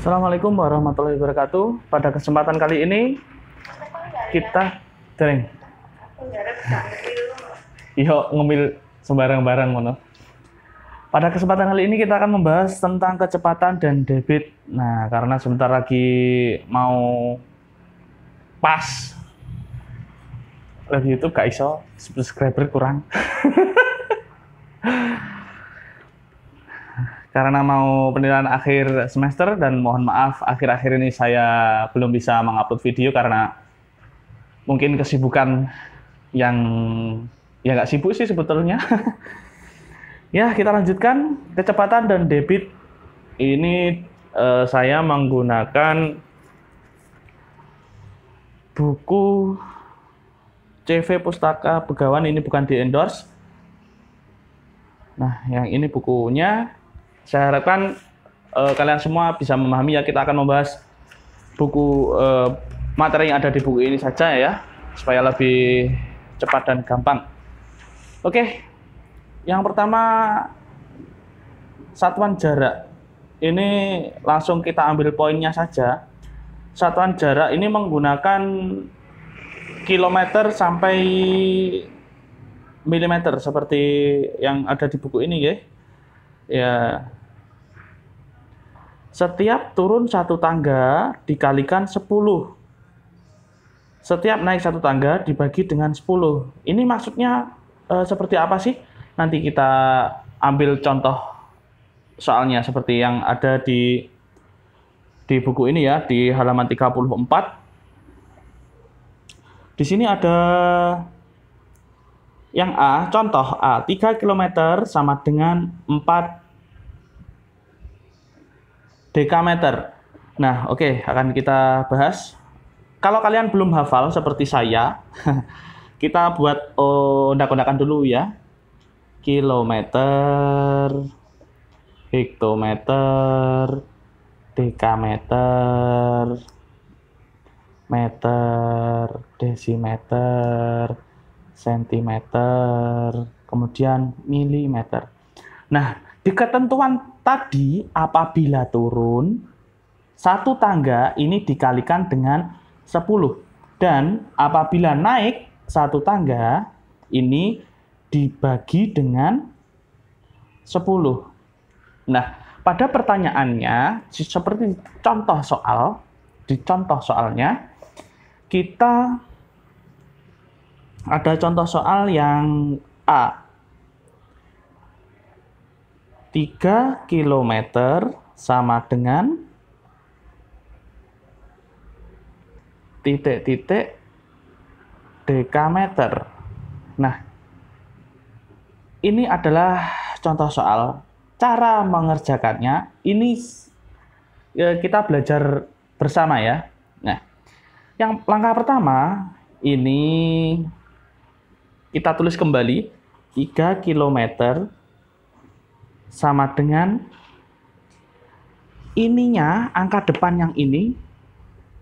Assalamualaikum warahmatullahi wabarakatuh. Pada kesempatan kali ini kita dereng. Yo ngemil sembarang-barang ngono. Pada kesempatan kali ini kita akan membahas tentang kecepatan dan debit. Nah, karena sebentar lagi mau pas live YouTube gak iso, subscriber kurang. Karena mau penilaian akhir semester dan mohon maaf akhir-akhir ini saya belum bisa mengupload video karena mungkin kesibukan yang ya nggak sibuk sih sebetulnya. Ya, kita lanjutkan kecepatan dan debit. Ini saya menggunakan buku CV Pustaka Begawan, ini bukan di endorse. Nah, yang ini bukunya. Saya harapkan kalian semua bisa memahami ya. Kita akan membahas buku materi yang ada di buku ini saja ya, supaya lebih cepat dan gampang. Oke, yang pertama satuan jarak. Ini langsung kita ambil poinnya saja. Satuan jarak ini menggunakan kilometer sampai milimeter seperti yang ada di buku ini ya. Ya, setiap turun satu tangga dikalikan 10. Setiap naik satu tangga dibagi dengan 10. Ini maksudnya seperti apa sih? Nanti kita ambil contoh soalnya seperti yang ada di buku ini ya, di halaman 34. Di sini ada yang A, contoh A, 3 km sama dengan 4 dekameter. Nah, oke, akan kita bahas. Kalau kalian belum hafal seperti saya, kita buat undak-undakan dulu ya. Kilometer, hektometer, dekameter, meter, desimeter, sentimeter, kemudian milimeter. Nah, di ketentuan tadi apabila turun satu tangga ini dikalikan dengan 10 dan apabila naik satu tangga ini dibagi dengan 10. Nah, pada pertanyaannya seperti contoh soal, di contoh soalnya kita ada contoh soal yang A. 3 km sama dengan titik-titik dekameter. Nah, ini adalah contoh soal. Cara mengerjakannya, ini kita belajar bersama ya. Nah, yang langkah pertama, ini kita tulis kembali 3 km sama dengan ininya, angka depan yang ini.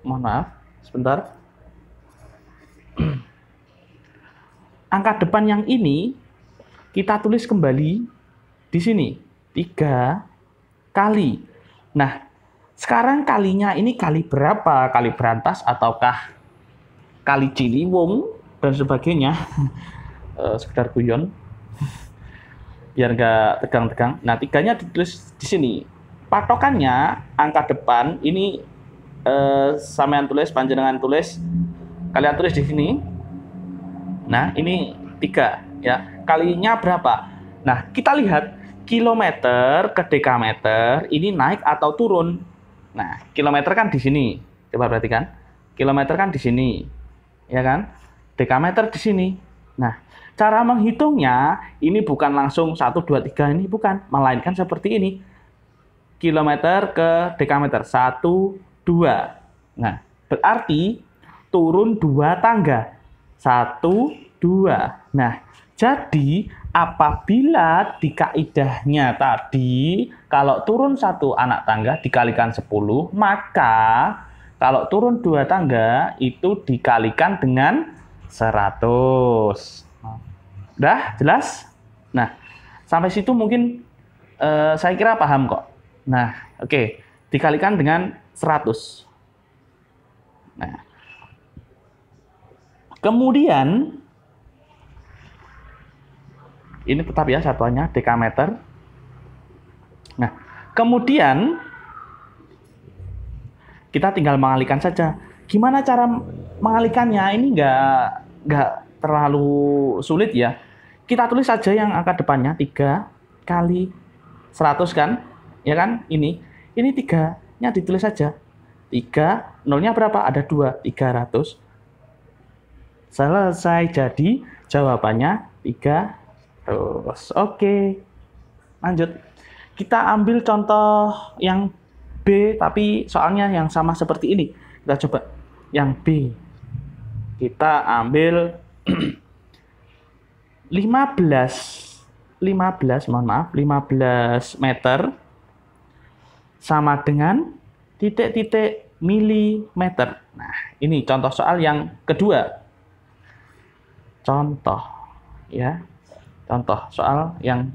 Mohon maaf, sebentar. Angka depan yang ini kita tulis kembali di sini 3 kali. Nah, sekarang kalinya ini kali berapa? Kali berantas ataukah kali Ciliwung dan sebagainya? Sekedar guyon biar nggak tegang-tegang. Nah, 3-nya ditulis di sini. Patokannya angka depan ini sampean tulis, panjenengan tulis, kalian tulis di sini. Nah, ini 3 ya. Kalinya berapa? Nah, kita lihat kilometer ke dekameter ini naik atau turun. Nah, kilometer kan di sini. Coba perhatikan. Kilometer kan di sini. Ya kan? Dekameter di sini. Nah, cara menghitungnya ini bukan langsung 1, 2, 3 ini bukan, melainkan seperti ini. Kilometer ke dekameter 1, 2. Nah, berarti turun 2 tangga. 1, 2. Nah, jadi apabila di kaidahnya tadi kalau turun 1 anak tangga dikalikan 10, maka kalau turun 2 tangga itu dikalikan dengan 100. Udah jelas? Nah, sampai situ mungkin saya kira paham kok. Nah, oke. dikalikan dengan 100. Nah, kemudian ini tetap ya satuannya dekameter. Nah, kemudian kita tinggal mengalihkan saja. Gimana cara mengalihkannya? Ini nggak terlalu sulit ya. Kita tulis saja yang angka depannya 3 kali 100 kan? Ya kan? Ini 3-nya ditulis saja. 3, nolnya berapa? Ada 2, 300. Selesai, jadi jawabannya 300. Oke, lanjut. Kita ambil contoh yang B, tapi soalnya yang sama seperti ini. Kita coba yang B. Kita ambil 15 meter sama dengan titik-titik milimeter. Nah, ini contoh soal yang kedua. Contoh soal yang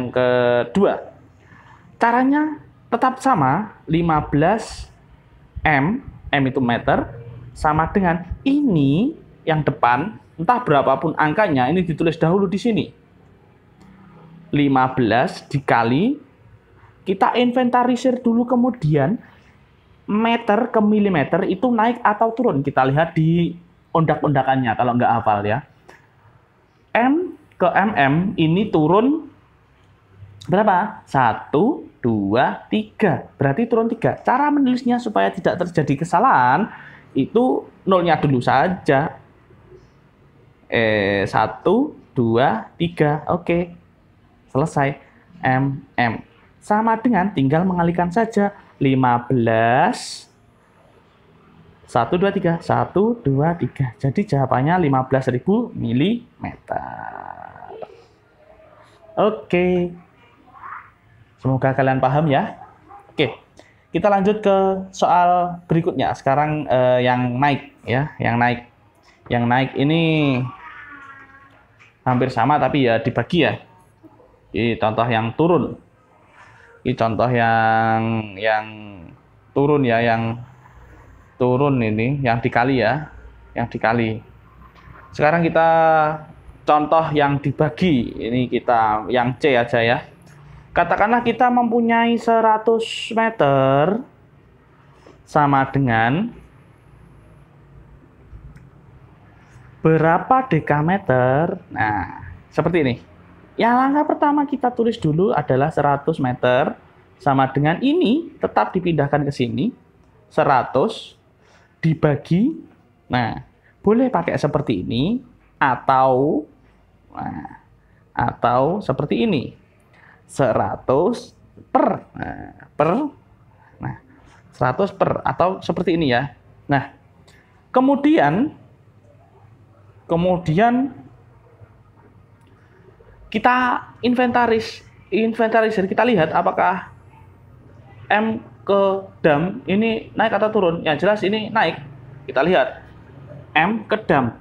kedua. Caranya tetap sama, 15 M itu meter, sama dengan ini yang depan, entah berapapun angkanya, ini ditulis dahulu di sini. 15 dikali, kita inventarisir dulu, kemudian meter ke milimeter itu naik atau turun. Kita lihat di undak-undakannya kalau nggak hafal ya. M ke mm ini turun berapa? 1, 2, 3. Berarti turun 3. Cara menulisnya supaya tidak terjadi kesalahan, itu nolnya dulu saja. 1, 2, 3. Oke. Selesai. mm. Sama dengan tinggal mengalihkan saja. 15. 1, 2, 3. 1, 2, 3. Jadi jawabannya 15.000 milimeter. Oke. Semoga kalian paham ya. Oke, kita lanjut ke soal berikutnya. Sekarang yang naik ya, yang naik ini hampir sama tapi ya dibagi ya. Ini contoh yang turun. Ini contoh yang turun ya, yang turun ini, yang dikali ya, yang dikali. Sekarang kita contoh yang dibagi. Ini kita yang C aja ya. Katakanlah kita mempunyai 100 meter sama dengan berapa dekameter. Nah, seperti ini. Yang langkah pertama kita tulis dulu adalah 100 meter sama dengan ini, tetap dipindahkan ke sini. 100 dibagi. Nah, boleh pakai seperti ini atau seperti ini. 100 per 100 per atau seperti ini ya. Nah, kemudian kita inventarisir, kita lihat apakah M ke dam ini naik atau turun. Yang jelas ini naik. Kita lihat M ke dam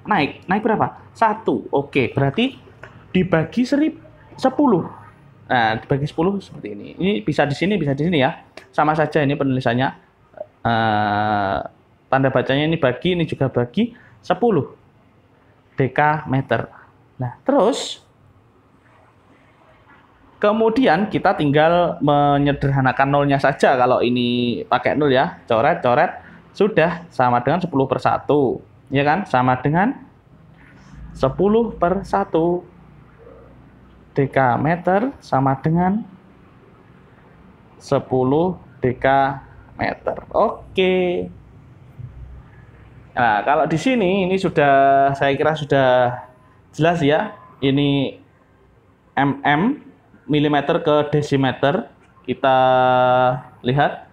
naik berapa? 1. Oke, berarti dibagi 10. Nah, dibagi 10 seperti ini. Ini bisa di sini, bisa di sini ya. Sama saja ini penulisannya. Tanda bacanya ini bagi, ini juga bagi 10 dekameter. Nah, terus kemudian kita tinggal menyederhanakan nolnya saja. Kalau ini pakai nol ya, coret, sudah sama dengan 10/1. Ya kan? Sama dengan 10/1. Dekameter sama dengan 10 dekameter. Oke. Nah, kalau di sini ini sudah, saya kira sudah jelas ya. Ini mm, milimeter ke desimeter. Kita lihat.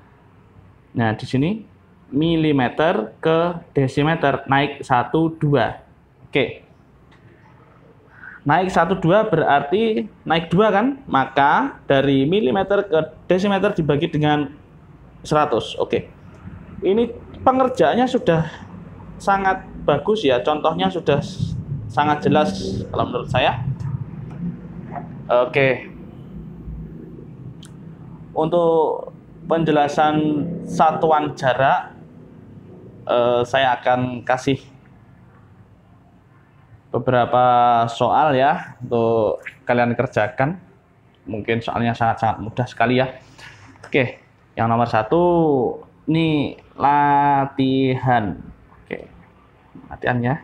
Nah, di sini milimeter ke desimeter naik 1, 2. Oke. Naik 1, 2 berarti naik 2 kan? Maka dari milimeter ke desimeter dibagi dengan 100. Oke. Ini pengerjaannya sudah sangat bagus ya. Contohnya sudah sangat jelas kalau menurut saya. Oke. untuk penjelasan satuan jarak, saya akan kasih beberapa soal ya untuk kalian kerjakan. Mungkin soalnya sangat-sangat mudah sekali ya. Oke, yang nomor 1 ini latihan. Oke, latihan ya.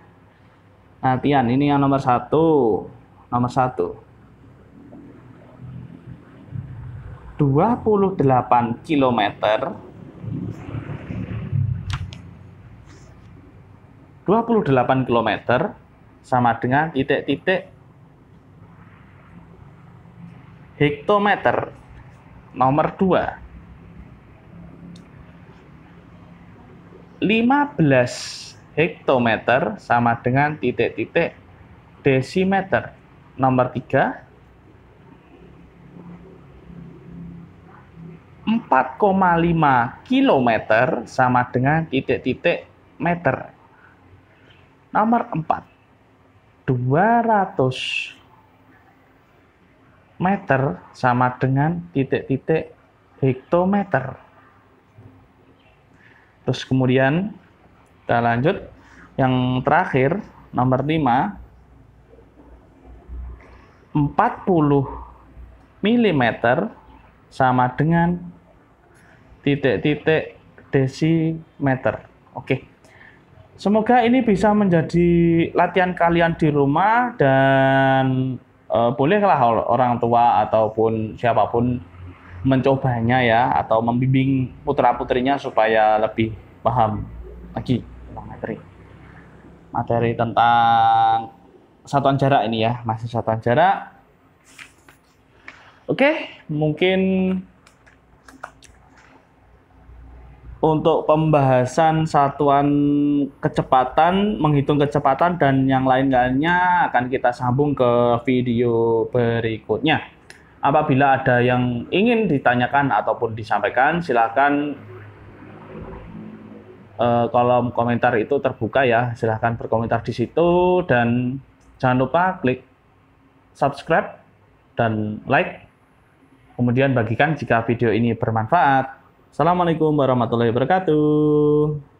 Latihan ini yang nomor 1. Nomor 1. 28 km 28 km sama dengan titik-titik hektometer. Nomor 2. 15 hektometer sama dengan titik-titik desimeter. Nomor 3. 4,5 km sama dengan titik-titik meter. Nomor 4. 200 meter sama dengan titik-titik hektometer. Terus kemudian kita lanjut yang terakhir, nomor 5. 40 mm sama dengan titik-titik desimeter. Oke. Semoga ini bisa menjadi latihan kalian di rumah, dan bolehlah orang tua ataupun siapapun mencobanya ya, atau membimbing putra-putrinya supaya lebih paham lagi tentang materi tentang satuan jarak ini ya, masih satuan jarak. Oke, mungkin untuk pembahasan satuan kecepatan, menghitung kecepatan dan yang lain-lainnya akan kita sambung ke video berikutnya. Apabila ada yang ingin ditanyakan ataupun disampaikan, silakan kolom komentar itu terbuka ya. Silakan berkomentar di situ, dan jangan lupa klik subscribe dan like. Kemudian bagikan jika video ini bermanfaat. Assalamualaikum warahmatullahi wabarakatuh.